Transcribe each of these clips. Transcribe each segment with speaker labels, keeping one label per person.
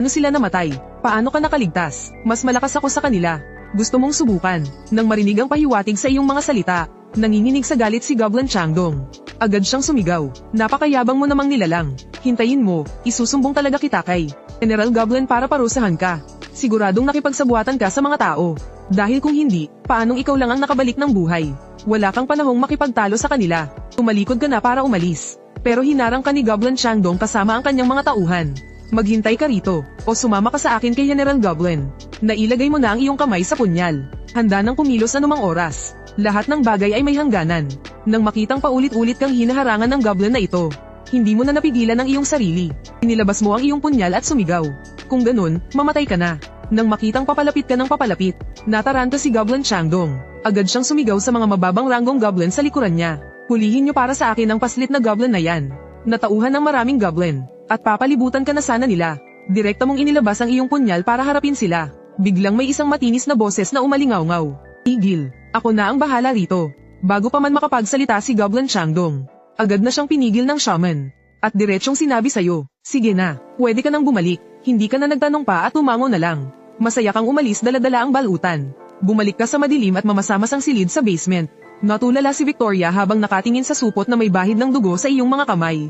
Speaker 1: Ano sila namatay? Paano ka nakaligtas? Mas malakas ako sa kanila. Gusto mong subukan. Nang marinig ang pahiwatig sa iyong mga salita, nanginginig sa galit si Goblin Changdong. Agad siyang sumigaw. Napakayabang mo namang nilalang. Hintayin mo, isusumbong talaga kita kay General Goblin para parusahan ka. Siguradong nakipagsabuatan ka sa mga tao. Dahil kung hindi, paanong ikaw lang ang nakabalik ng buhay? Wala kang panahong makipagtalo sa kanila. Tumalikod ka na para umalis. Pero hinarang ka ni Goblin Changdong kasama ang kanyang mga tauhan. Maghintay ka rito, o sumama ka sa akin kay General Goblin. Nailagay mo na ang iyong kamay sa punyal. Handa nang kumilos anumang oras. Lahat ng bagay ay may hangganan. Nang makitang paulit-ulit kang hinaharangan ng Goblin na ito, hindi mo na napigilan ang iyong sarili. Inilabas mo ang iyong punyal at sumigaw. Kung ganun, mamatay ka na. Nang makitang papalapit ka ng papalapit, nataranta si Goblin Changdong. Agad siyang sumigaw sa mga mababang ranggong Goblin sa likuran niya. Hulihin niyo para sa akin ang paslit na Goblin na yan. Natauhan ng maraming Goblin. At papalibutan ka na sana nila. Direkta mong inilabas ang iyong punyal para harapin sila. Biglang may isang matinis na boses na umalingaw-ngaw. Tigil, ako na ang bahala rito. Bago pa man makapagsalita si Goblin Changdong, agad na siyang pinigil ng shaman. At diretsyong sinabi sa'yo, sige na, pwede ka nang bumalik. Hindi ka na nagtanong pa at tumango na lang. Masaya kang umalis dala-dala ang balutan. Bumalik ka sa madilim at mamasamasang silid sa basement. Natulala si Victoria habang nakatingin sa supot na may bahid ng dugo sa iyong mga kamay.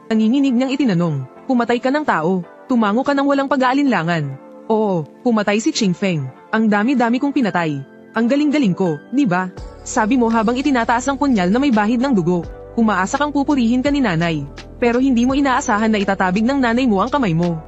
Speaker 1: Nanginginig niyang itinanong, pumatay ka ng tao, tumango ka ng walang pag-aalinlangan. Oo, pumatay si Ching Feng. Ang dami-dami kong pinatay. Ang galing-galing ko, di ba? Sabi mo habang itinataas ang punyal na may bahid ng dugo. Umaasa kang pupurihin ka ni nanay. Pero hindi mo inaasahan na itatabig ng nanay mo ang kamay mo.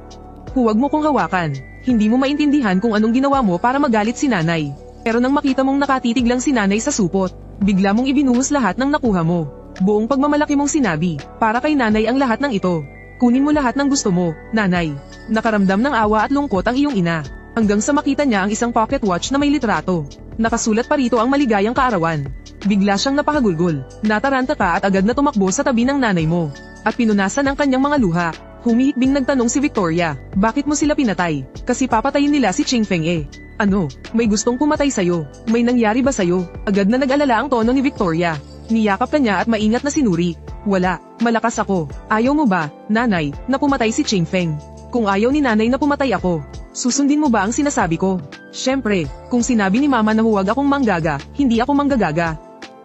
Speaker 1: Huwag mo kong hawakan. Hindi mo maintindihan kung anong ginawa mo para magalit si nanay. Pero nang makita mong nakatitig lang si nanay sa supot, bigla mong ibinuhos lahat ng nakuha mo. Buong pagmamalaki mong sinabi, para kay nanay ang lahat ng ito. Kunin mo lahat ng gusto mo, nanay. Nakaramdam ng awa at lungkot ang iyong ina. Hanggang sa makita niya ang isang pocket watch na may litrato. Nakasulat pa rito ang maligayang kaarawan. Bigla siyang napahagulgol. Nataranta ka at agad na tumakbo sa tabi ng nanay mo. At pinunasan ang kanyang mga luha. Humihikbing nagtanong si Victoria, bakit mo sila pinatay? Kasi papatayin nila si Ching Feng eh. Ano, may gustong pumatay sa'yo? May nangyari ba sa'yo? Agad na nag-alala ang tono ni Victoria. Niyakap ka niya at maingat na sinuri. Wala, malakas ako. Ayaw mo ba, nanay, na pumatay si Ching Feng? Kung ayaw ni nanay na pumatay ako, susundin mo ba ang sinasabi ko? Syempre, kung sinabi ni mama na huwag akong manggaga, hindi ako manggagaga.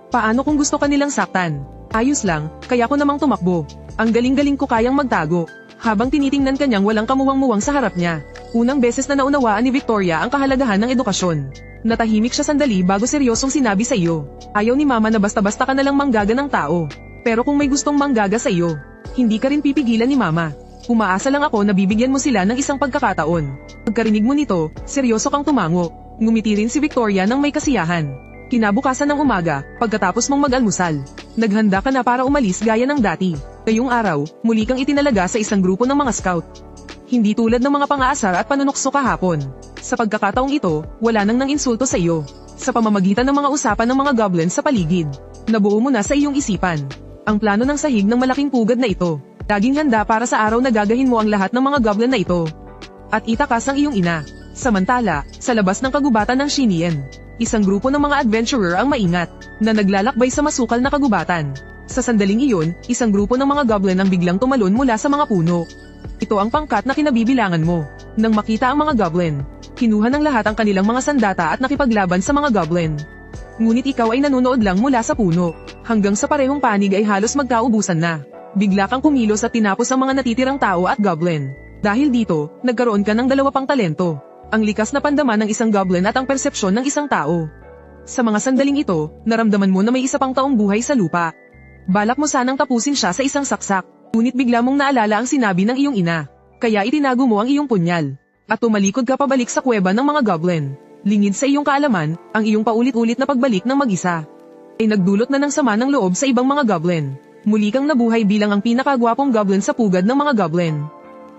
Speaker 1: Paano kung gusto ka nilang saktan? Ayos lang, kaya ko namang tumakbo. Ang galing-galing ko kayang magtago. Habang tinitingnan kanyang walang kamuwang-muwang sa harap niya. Unang beses na naunawaan ni Victoria ang kahalagahan ng edukasyon. Natahimik siya sandali bago seryosong sinabi sa iyo. Ayaw ni mama na basta-basta ka nalang manggaga ng tao. Pero kung may gustong manggaga sa iyo, hindi ka rin pipigilan ni mama. Umaasa lang ako na bibigyan mo sila ng isang pagkakataon. Pagkarinig mo nito, seryoso kang tumango. Ngumiti rin si Victoria ng may kasiyahan. Kinabukasan ng umaga, pagkatapos mong mag-almusal, naghanda ka na para umalis gaya ng dati. Ngayong araw, muli kang itinalaga sa isang grupo ng mga scout. Hindi tulad ng mga pang-aasar at panunukso kahapon. Sa pagkakataong ito, wala nang insulto sa iyo. Sa pamamagitan ng mga usapan ng mga goblin sa paligid, nabuo mo na sa iyong isipan ang plano ng sahig ng malaking pugad na ito. Laging handa para sa araw na gagahin mo ang lahat ng mga goblin na ito. At itakas ang iyong ina. Samantala, sa labas ng kagubatan ng Shinien, isang grupo ng mga adventurer ang maingat, na naglalakbay sa masukal na kagubatan. Sa sandaling iyon, isang grupo ng mga goblin ang biglang tumalon mula sa mga puno. Ito ang pangkat na kinabibilangan mo. Nang makita ang mga goblin, kinuha ng lahat ang kanilang mga sandata at nakipaglaban sa mga goblin. Ngunit ikaw ay nanonood lang mula sa puno. Hanggang sa parehong panig ay halos magkaubusan na. Bigla kang kumilos at tinapos ang mga natitirang tao at goblin. Dahil dito, nagkaroon ka ng dalawa pang talento. Ang likas na pandaman ng isang goblin at ang persepsyon ng isang tao. Sa mga sandaling ito, naramdaman mo na may isa pang taong buhay sa lupa. Balak mo sanang tapusin siya sa isang saksak, ngunit bigla mong naalala ang sinabi ng iyong ina. Kaya itinago mo ang iyong punyal. At tumalikod ka pabalik sa kuweba ng mga goblin. Lingid sa iyong kaalaman, ang iyong paulit-ulit na pagbalik ng mag-isa ay nagdulot na ng sama ng loob sa ibang mga goblin. Muli kang nabuhay bilang ang pinakagwapong goblin sa pugad ng mga goblin.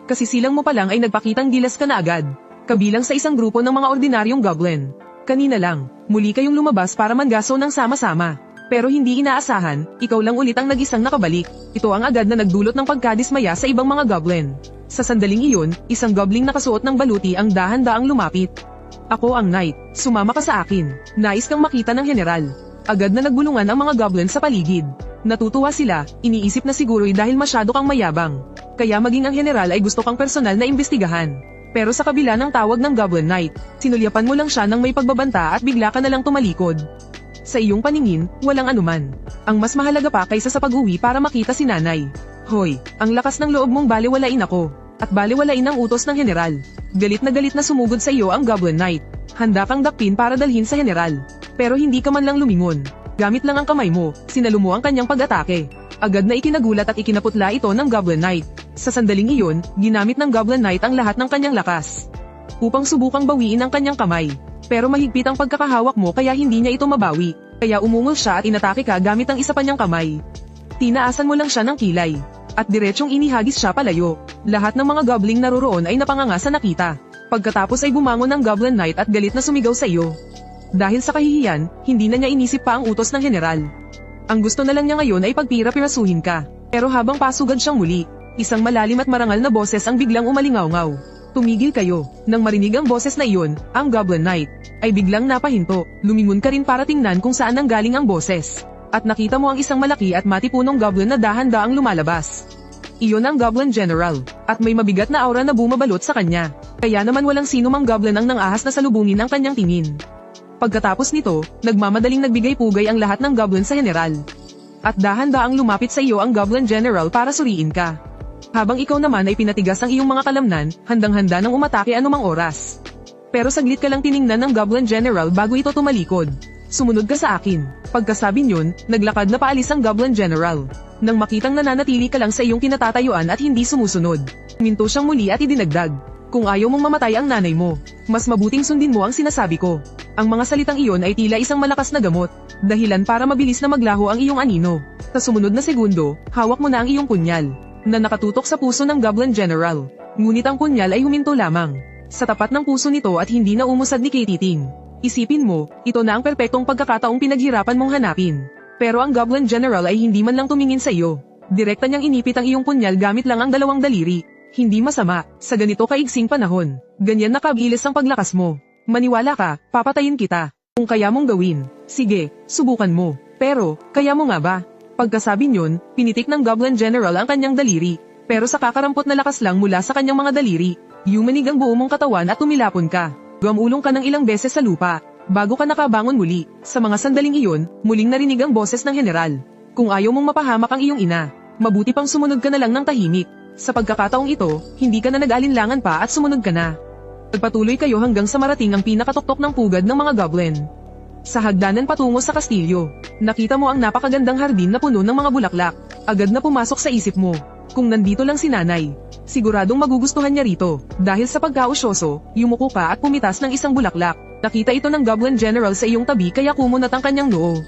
Speaker 1: Kasisilang mo pa lang ay nagpakitang gilas ka na agad. Kabilang sa isang grupo ng mga ordinaryong goblin. Kanina lang, muli kayong lumabas para manggaso ng sama-sama. Pero hindi inaasahan, ikaw lang ulit ang nag-isang nakabalik. Ito ang agad na nagdulot ng pagkadismaya sa ibang mga goblin. Sa sandaling iyon, isang goblin nakasuot ng baluti ang dahan-daang lumapit. Ako ang knight, sumama ka sa akin. Nais kang makita ng general. Agad na nagbulungan ang mga goblin sa paligid. Natutuwa sila, iniisip na siguro'y dahil masyado kang mayabang. Kaya maging ang general ay gusto kang personal na imbestigahan. Pero sa kabila ng tawag ng Goblin Knight, sinulyapan mo lang siya ng may pagbabanta at bigla ka na lang tumalikod. Sa iyong paningin, walang anuman. Ang mas mahalaga pa kaysa sa pag-uwi para makita si nanay. Hoy, ang lakas ng loob mong baliwalain ako. At baliwalain ang utos ng general. Galit na sumugod sa iyo ang Goblin Knight. Handa kang dakpin para dalhin sa general. Pero hindi ka man lang lumingon. Gamit lang ang kamay mo, sinalo mo ang kanyang pag-atake. Agad na ikinagulat at ikinaputla ito ng Goblin Knight. Sa sandaling iyon, ginamit ng Goblin Knight ang lahat ng kanyang lakas upang subukang bawiin ang kanyang kamay. Pero mahigpit ang pagkakahawak mo kaya hindi niya ito mabawi. Kaya umungol siya at inatake ka gamit ang isa pa niyang kamay. Tinaasan mo lang siya ng kilay. At diretsyong inihagis siya palayo. Lahat ng mga gobling naroroon ay napanganga sa nakita. Pagkatapos ay bumangon ang Goblin Knight at galit na sumigaw sa iyo. Dahil sa kahihiyan, hindi na niya inisip pa ang utos ng general. Ang gusto na lang niya ngayon ay pagpira-pirasuhin ka. Pero habang pasugad siyang muli, isang malalim at marangal na boses ang biglang umalingaw-ngaw. Tumigil kayo. Nang marinig ang boses na iyon, ang Goblin Knight ay biglang napahinto. Lumingon ka rin para tingnan kung saan nanggaling ang boses. At nakita mo ang isang malaki at matipunong goblin na dahan-daang lumalabas. Iyon ang Goblin General, at may mabigat na aura na bumabalot sa kanya. Kaya naman walang sino mang goblin ang nangahas na salubungin ang kanyang tingin. Pagkatapos nito, nagmamadaling nagbigay-pugay ang lahat ng goblin sa general. At dahan-daang lumapit sa iyo ang Goblin General para suriin ka. Habang ikaw naman ay pinatigas ang iyong mga kalamnan, handang-handa ng umatake anumang oras. Pero saglit ka lang tiningnan ng Goblin General bago ito tumalikod. Sumunod ka sa akin. Pagkasabi niyon, naglakad na paalis ang Goblin General. Nang makitang nananatili ka lang sa iyong kinatatayuan at hindi sumusunod, minto siyang muli at idinagdag. Kung ayaw mong mamatay ang nanay mo, mas mabuting sundin mo ang sinasabi ko. Ang mga salitang iyon ay tila isang malakas na gamot, dahilan para mabilis na maglaho ang iyong anino. Sa sumunod na segundo, hawak mo na ang iyong punyal, na nakatutok sa puso ng Goblin General. Ngunit ang punyal ay huminto lamang sa tapat ng puso nito at hindi na umusad ni Katie Ting. Isipin mo, ito na ang perpektong pagkakataong pinaghirapan mong hanapin. Pero ang Goblin General ay hindi man lang tumingin sa iyo. Direkta niyang inipit ang iyong punyal gamit lang ang dalawang daliri. Hindi masama, sa ganito kaigsing panahon. Ganyan na kabilis ang paglakas mo. Maniwala ka, papatayin kita. Kung kaya mong gawin, sige, subukan mo. Pero, kaya mo nga ba? Pagkasabi niyon, pinitik ng Goblin General ang kanyang daliri. Pero sa kakarampot na lakas lang mula sa kanyang mga daliri, yumanig ang buo mong katawan at tumilapon ka. Gumulong ka ng ilang beses sa lupa, bago ka nakabangon muli. Sa mga sandaling iyon, muling narinig ang boses ng general. Kung ayaw mong mapahamak ang iyong ina, mabuti pang sumunod ka na lang ng tahimik. Sa pagkakataong ito, hindi ka na nag-alinlangan pa at sumunod ka na. Nagpatuloy kayo hanggang sa marating ang pinakatuktok ng pugad ng mga goblin. Sa hagdanan patungo sa kastilyo, nakita mo ang napakagandang hardin na puno ng mga bulaklak. Agad na pumasok sa isip mo, kung nandito lang si nanay, siguradong magugustuhan niya rito. Dahil sa pagkausyoso, yumuko ka at pumitas ng isang bulaklak. Nakita ito ng Goblin General sa iyong tabi kaya kumunat ang kanyang noo.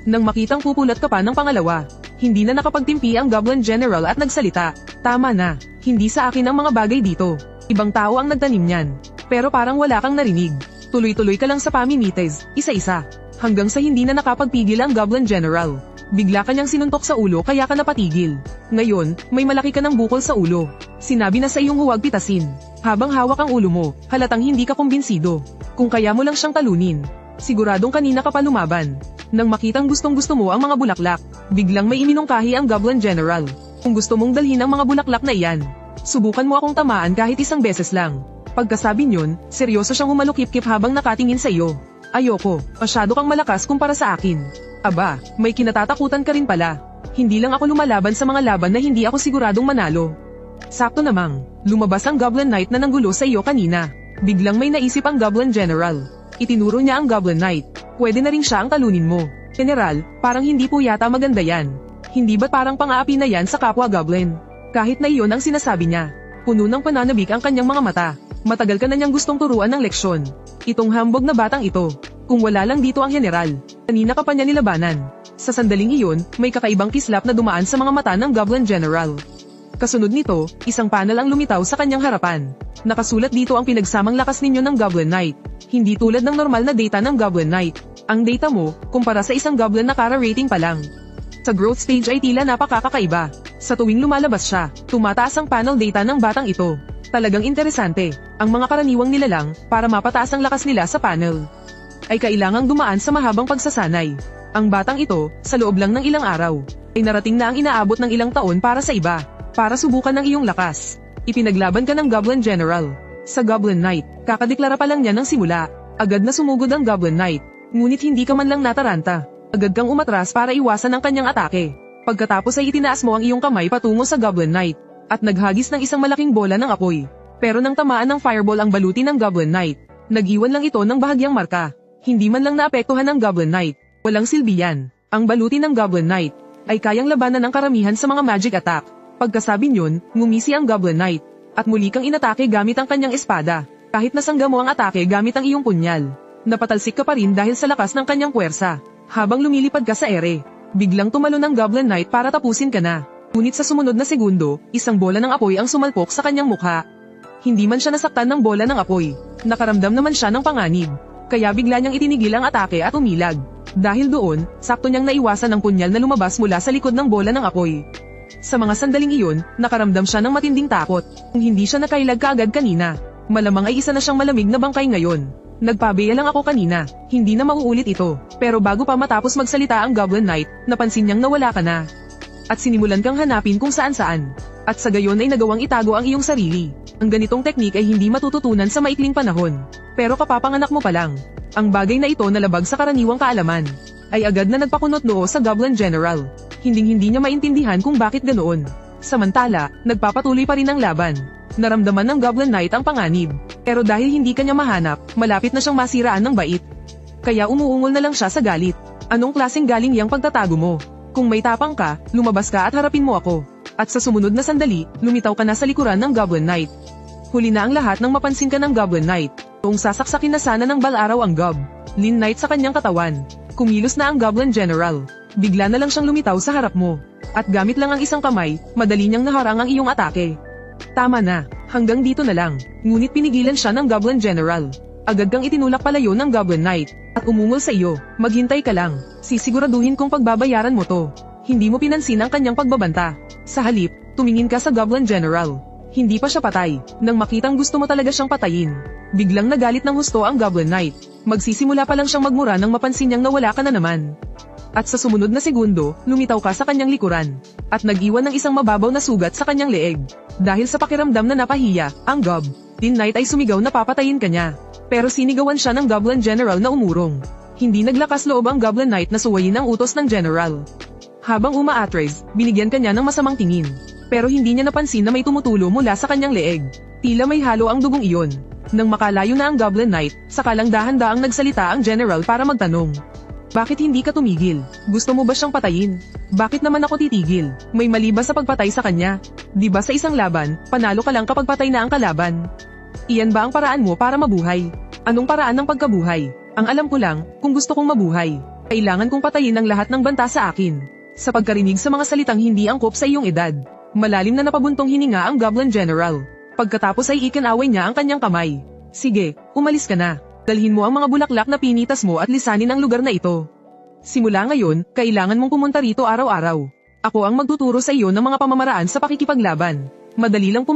Speaker 1: Nang makitang pupulat ka pa ng pangalawa, hindi na nakapagtimpi ang Goblin General at nagsalita. Tama na, hindi sa akin ang mga bagay dito. Ibang tao ang nagtanim niyan. Pero parang wala kang narinig. Tuloy-tuloy ka lang sa pamimites, isa-isa. Hanggang sa hindi na nakapagpigil ang Goblin General. Bigla kanyang sinuntok sa ulo kaya ka napatigil. Ngayon, may malaki ka ng bukol sa ulo. Sinabi na sa iyong huwag pitasin. Habang hawak ang ulo mo, halatang hindi ka kumbinsido. Kung kaya mo lang siyang talunin, siguradong kanina ka pa lumaban. Nang makitang gustong-gusto mo ang mga bulaklak, biglang may iminungkahi ang Goblin General. Kung gusto mong dalhin ang mga bulaklak na iyan, subukan mo akong tamaan kahit isang beses lang. Pagkasabi niyon, seryoso siyang humalukip-kip habang nakatingin sa iyo. Ayoko, masyado kang malakas kumpara sa akin. Aba, may kinatatakutan ka rin pala. Hindi lang ako lumalaban sa mga laban na hindi ako siguradong manalo. Sakto namang, lumabas ang Goblin Knight na nanggulo sa iyo kanina. Biglang may naisip ang Goblin General. Itinuro niya ang Goblin Knight. Pwede na rin siya ang talunin mo. General, parang hindi po yata maganda yan. Hindi ba parang pang-aapi na yan sa kapwa Goblin? Kahit na iyon ang sinasabi niya. Puno ng pananabik ang kanyang mga mata. Matagal ka na niyang gustong turuan ng leksyon. Itong hambog na batang ito. Kung wala lang dito ang general, kanina ka pa niya nilabanan. Sa sandaling iyon, may kakaibang kislap na dumaan sa mga mata ng Goblin General. Kasunod nito, isang panel ang lumitaw sa kanyang harapan. Nakasulat dito ang pinagsamang lakas ninyo ng Goblin Knight. Hindi tulad ng normal na data ng Goblin Knight. Ang data mo, kumpara sa isang Goblin na kara rating pa lang. Sa growth stage ay tila napakakakaiba. Sa tuwing lumalabas siya, tumataas ang panel data ng batang ito. Talagang interesante, ang mga karaniwang nilalang, para mapataas ang lakas nila sa panel, ay kailangang dumaan sa mahabang pagsasanay. Ang batang ito, sa loob lang ng ilang araw, ay narating na ang inaabot ng ilang taon para sa iba. Para subukan ng iyong lakas, ipinaglaban ka ng Goblin General. sa Goblin Knight. Kakadeklara pa lang niya ng simula. Agad na sumugod ang Goblin Knight. Ngunit hindi ka man lang nataranta. Agad kang umatras para iwasan ang kanyang atake. Pagkatapos ay itinaas mo ang iyong kamay patungo sa Goblin Knight at naghagis ng isang malaking bola ng apoy. Pero nang tamaan ng fireball ang baluti ng Goblin Knight, nag-iwan lang ito ng bahagyang marka. Hindi man lang naapektuhan ng Goblin Knight. Walang silbi yan. Ang baluti ng Goblin Knight ay kayang labanan ng karamihan sa mga magic attack. Pagkasabi niyon, ngumisi ang Goblin Knight at muli kang inatake gamit ang kanyang espada. Kahit nasangga mo ang atake gamit ang iyong punyal, napatalsik ka pa rin dahil sa lakas ng kanyang puwersa. Habang lumilipad ka sa ere, biglang tumalon ang Goblin Knight para tapusin ka na. Ngunit sa sumunod na segundo, isang bola ng apoy ang sumalpok sa kanyang mukha. Hindi man siya nasaktan ng bola ng apoy, nakaramdam naman siya ng panganib. Kaya bigla niyang itinigil ang atake at umilag. Dahil doon, sakto niyang naiwasan ang punyal na lumabas mula sa likod ng bola ng apoy. Sa mga sandaling iyon, nakaramdam siya ng matinding takot. Kung hindi siya nakailag kaagad kanina, malamang ay isa na siyang malamig na bangkay ngayon. Nagpabeya lang ako kanina, hindi na mauulit ito. Pero bago pa matapos magsalita ang Goblin Knight, napansin niyang nawala ka na. At sinimulan kang hanapin kung saan-saan. At sa gayon ay nagawang itago ang iyong sarili. Ang ganitong teknik ay hindi matututunan sa maikling panahon. Pero kapapanganak mo pa lang. Ang bagay na ito na labag sa karaniwang kaalaman, ay agad na nagpakunot noo sa Goblin General. Hinding-hindi niya maintindihan kung bakit ganoon. Samantala, nagpapatuloy pa rin ang laban. Naramdaman ng Goblin Knight ang panganib. Pero dahil hindi kanya mahanap, malapit na siyang masiraan ng bait. Kaya umuungol na lang siya sa galit. Anong klaseng galing yang pagtatago mo? Kung may tapang ka, lumabas ka at harapin mo ako. At sa sumunod na sandali, lumitaw ka na sa likuran ng Goblin Knight. Huli na ang lahat nang mapansin ka ng Goblin Knight. Kung sasaksakin na sana ng balaraw ang Goblin Knight sa kanyang katawan. Kumilos na ang Goblin General. Bigla na lang siyang lumitaw sa harap mo. At gamit lang ang isang kamay, madali niyang naharang ang iyong atake. Tama na, hanggang dito na lang. Ngunit pinigilan siya ng Goblin General. Agad kang itinulak palayo ng Goblin Knight at umungol sa iyo. Maghintay ka lang, sisiguraduhin kong pagbabayaran mo to. Hindi mo pinansin ang kanyang pagbabanta. Sa halip, tumingin ka sa Goblin General. Hindi pa siya patay. Nang makitang gusto mo talaga siyang patayin, biglang nagalit ng husto ang Goblin Knight. Magsisimula pa lang siyang magmura nang mapansin niyang nawala ka na naman. At sa sumunod na segundo, lumitaw ka sa kanyang likuran at nag-iwan ng isang mababaw na sugat sa kanyang leeg. Dahil sa pakiramdam na napahiya, ang Goblin Knight ay sumigaw na papatayin ka niya. Pero sinigawan siya ng Goblin General na umurong. Hindi naglakas loob ang Goblin Knight na suwayin ang utos ng General. Habang umaatres, binigyan kanya ng masamang tingin. Pero hindi niya napansin na may tumutulo mula sa kanyang leeg. Tila may halo ang dugong iyon. Nang makalayo na ang Goblin Knight, sakalang dahan-daang nagsalita ang General para magtanong. Bakit hindi ka tumigil? Gusto mo ba siyang patayin? Bakit naman ako titigil? May mali ba sa pagpatay sa kanya? Di ba sa isang laban, panalo ka lang kapag patay na ang kalaban? Iyan ba ang paraan mo para mabuhay? Anong paraan ng pagkabuhay? Ang alam ko lang, kung gusto kong mabuhay, kailangan kong patayin ang lahat ng banta sa akin. Sa pagkarinig sa mga salitang hindi angkop sa iyong edad, malalim na napabuntong hininga ang Goblin General. Pagkatapos ay ikinaway niya ang kanyang kamay. Sige, umalis ka na. Dalhin mo ang mga bulaklak na pinitas mo at lisanin ang lugar na ito. Simula ngayon, kailangan mong pumunta rito araw-araw. Ako ang magtuturo sa iyo ng mga pamamaraan sa pakikipaglaban. Madali lang